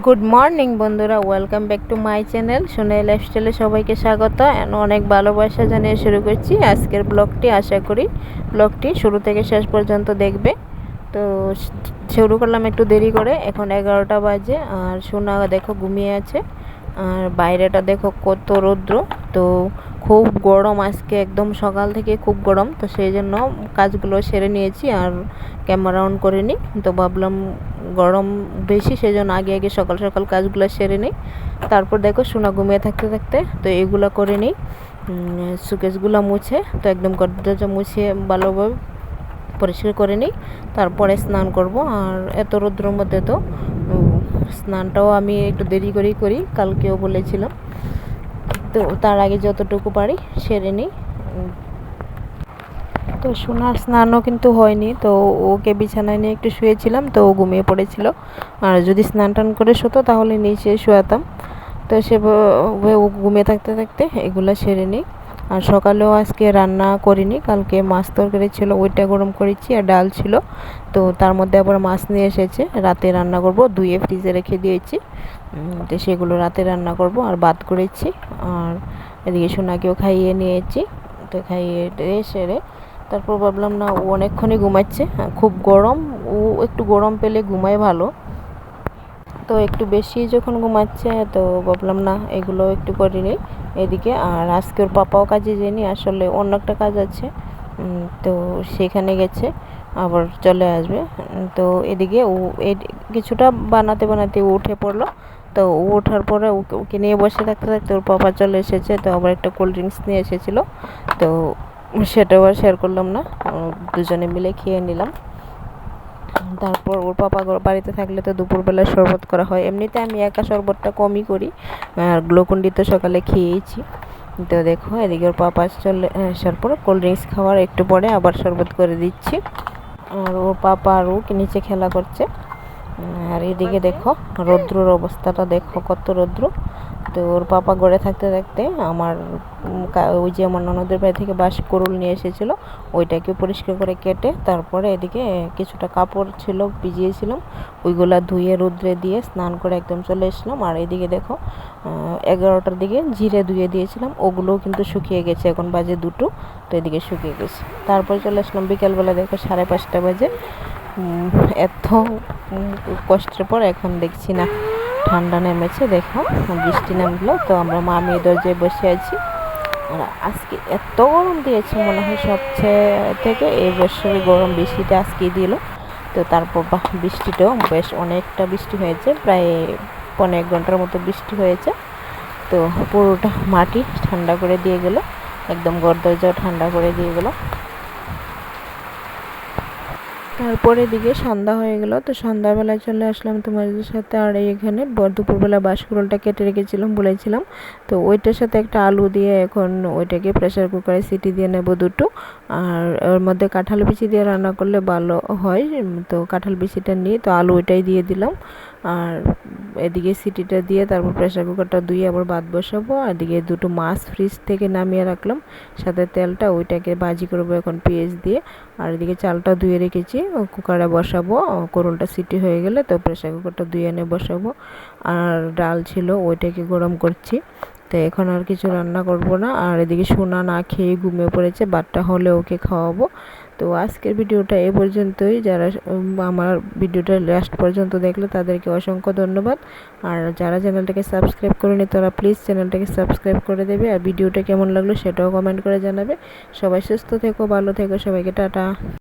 Good morning বন্ধুরা, welcome back to my channel Sonai লাইফস্টাইলে সবাইকে স্বাগত। অনেক ভালোবাসা জানিয়ে শুরু করছি আজকের ব্লগটি। আশা করি ব্লগটি শুরু থেকে শেষ পর্যন্ত দেখবে। তো শুরু করলাম একটু দেরি করে, এখন 11টা বাজে। আর সোনা দেখো ঘুমিয়ে আছে, আর বাইরেটা দেখো কত রৌদ্র। তো খুব গরম আজকে, একদম সকাল থেকে খুব গরম। তো সেই জন্য কাজগুলো সেরে নিয়েছি আর ক্যামেরা অন করিনি। তো ভাবলাম গরম বেশি, সেই জন্য আগে আগে সকাল সকাল কাজগুলো সেরে নিই। তারপর দেখো সোনা ঘুমিয়ে থাকতে থাকতে তো এগুলো করে নিই, সুকেসগুলো মুছে, তো একদম গডরেজটা মুছিয়ে ভালোভাবে পরিষ্কার করে নিই। তারপরে স্নান করব। আর এত রৌদ্রের মধ্যে তো স্নানটাও আমি একটু দেরি করেই করি, কালকেও বলেছিলাম। তো তার আগে যতটুকু পারি সেরে নিই। তো সোনার স্নানও কিন্তু হয়নি, তো ওকে বিছানায় নিয়ে একটু শুয়েছিলাম, তো ও ঘুমিয়ে পড়েছিল। আর যদি স্নান টান করে শুতো তাহলে নিচে শুয়াতাম। তো ও ঘুমিয়ে থাকতে থাকতে এগুলো সেরে নিই। আর সকালেও আজকে রান্না করিনি, কালকে মাছ তরকারি ছিল, ওইটা গরম করেছি, আর ডাল ছিল। তো তার মধ্যে আবার মাছ নিয়ে এসেছে, রাতে রান্না করব, ধুয়ে ফ্রিজে রেখে দিয়েছি। তো সেগুলো রাতে রান্না করব। আর ভাত করেছি, আর এদিকে সোনাকেও খাইয়ে নিয়েছি। তো খাইয়ে সেরে তারপর ভাবলাম না, ও অনেকক্ষণই ঘুমাচ্ছে, খুব গরম, ও একটু গরম পেলে ঘুমায় ভালো। তো একটু বেশি যখন ঘুমাচ্ছে, তো ভাবলাম না এগুলো একটু করে নিই এদিকে। আর আজকে ওর পাপাও কাজে যায়নি, আসলে অন্য একটা কাজ আছে, তো সেখানে গেছে, আবার চলে আসবে। তো এদিকে ও কিছুটা বানাতে বানাতে ও উঠে পড়লো। তো ও ওঠার পরে ওকে নিয়ে বসে থাকতে থাকতে ওর পাপা চলে এসেছে, তো আবার একটা কোল্ড ড্রিঙ্কস নিয়ে এসেছিলো। তো সেটাও আর শেয়ার করলাম না, দুজনে মিলে খেয়ে নিলাম। তারপর ওর পাপা বাড়িতে থাকলে তো দুপুরবেলা শরবত করা হয়, এমনিতে আমি একা শরবতটা কমই করি, আর গ্লুকন্ডি তো সকালে খেয়েইছি। তো দেখো এদিকে ওর পাপা চলে আসার পর কোল্ড ড্রিঙ্কস খাওয়ার একটু পরে আবার শরবত করে দিচ্ছি। আর ওর পাপা আর ও নিচে খেলা করছে। আর এদিকে দেখো রৌদ্রর অবস্থাটা দেখো, কত রৌদ্র। তো ওর পাপা গড়ে থাকতে থাকতে আমার ওই যে আমার ননদের বাড়ি থেকে বাঁশ কুড়ুল নিয়ে এসেছিলো, ওইটাকে পরিষ্কার করে কেটে তারপরে এদিকে কিছুটা কাপড় ছিল ভিজিয়েছিলাম, ওইগুলা ধুয়ে রোদ্রে দিয়ে স্নান করে একদম চলে এসলাম। আর এদিকে দেখো 11টার দিকে জিরে ধুয়ে দিয়েছিলাম, ওগুলোও কিন্তু শুকিয়ে গেছে, এখন বাজে 2টো। তো এদিকে শুকিয়ে গেছে। তারপর চলে আসলাম বিকেলবেলা, দেখো 5:30 বাজে। এত কষ্টের পর এখন দেখছি না ঠান্ডা নেমেছে, দেখো বৃষ্টি নামলো। তো আমরা মা মেয়ে দরজায় বসে আছি। আর আজকে এত গরম দিয়েছে, মনে হয় সবচেয়ে থেকে এই বছরের গরম বৃষ্টিটা আজকেই দিল। তো তারপর বৃষ্টিটাও বেশ অনেকটা বৃষ্টি হয়েছে, প্রায় 1.5 ঘন্টার মতো বৃষ্টি হয়েছে। তো পুরোটা মাটি ঠান্ডা করে দিয়ে গেল, একদম ঘর দরজাও ঠান্ডা করে দিয়ে গেল। তারপরে এদিকে সন্ধ্যা হয়ে গেল, তো সন্ধ্যাবেলায় চলে আসলাম তোমাদের সাথে। আর এখানে দুপুরবেলা বাঁশকুড়ুলটা কেটে রেখেছিলাম বলেছিলাম, তো ওইটার সাথে একটা আলু দিয়ে এখন ওইটাকে প্রেসার কুকারে সিটি দিয়ে নেব 2টো। আর ওর মধ্যে কাঁঠাল বিচি দিয়ে রান্না করলে ভালো হয়, তো কাঁঠাল বিচিটা নিয়ে তো আলু ওইটাই দিয়ে দিলাম। আর এদিকে সিটিটা দিয়ে তারপর প্রেসার কুকারটা ধুয়ে আবার ভাত বসাবো। আর এদিকে 2টো মাছ ফ্রিজ থেকে নামিয়ে রাখলাম, সাথে তেলটা ওইটাকে ভাজি করবো এখন পেঁয়াজ দিয়ে। আর এদিকে চালটা ধুয়ে রেখেছি, কুকারে বসাবো, কোরলটা সিটি হয়ে গেলে তো প্রেসার কুকারটা ধুয়ে এনে বসাবো। আর ডাল ছিল ওইটাকে গরম করছি। তো এখন আর কিছু রান্না করব না। আর এদিকে সোনা না খেয়ে ঘুমিয়ে পড়েছে, বারটা হলে ওকে খাওয়াবো। তো আজকের ভিডিওটা এ পর্যন্তই। যারা আমার ভিডিওটা লাস্ট পর্যন্ত দেখলে তাদেরকে অসংখ্য ধন্যবাদ। আর যারা চ্যানেলটাকে সাবস্ক্রাইব করেনি তারা প্লিজ চ্যানেলটাকে সাবস্ক্রাইব করে দেবে। আর ভিডিওটা কেমন লাগলো সেটাও কমেন্ট করে জানাবে। সবাই সুস্থ থেকো, ভালো থেকো, সবাইকে টাটা।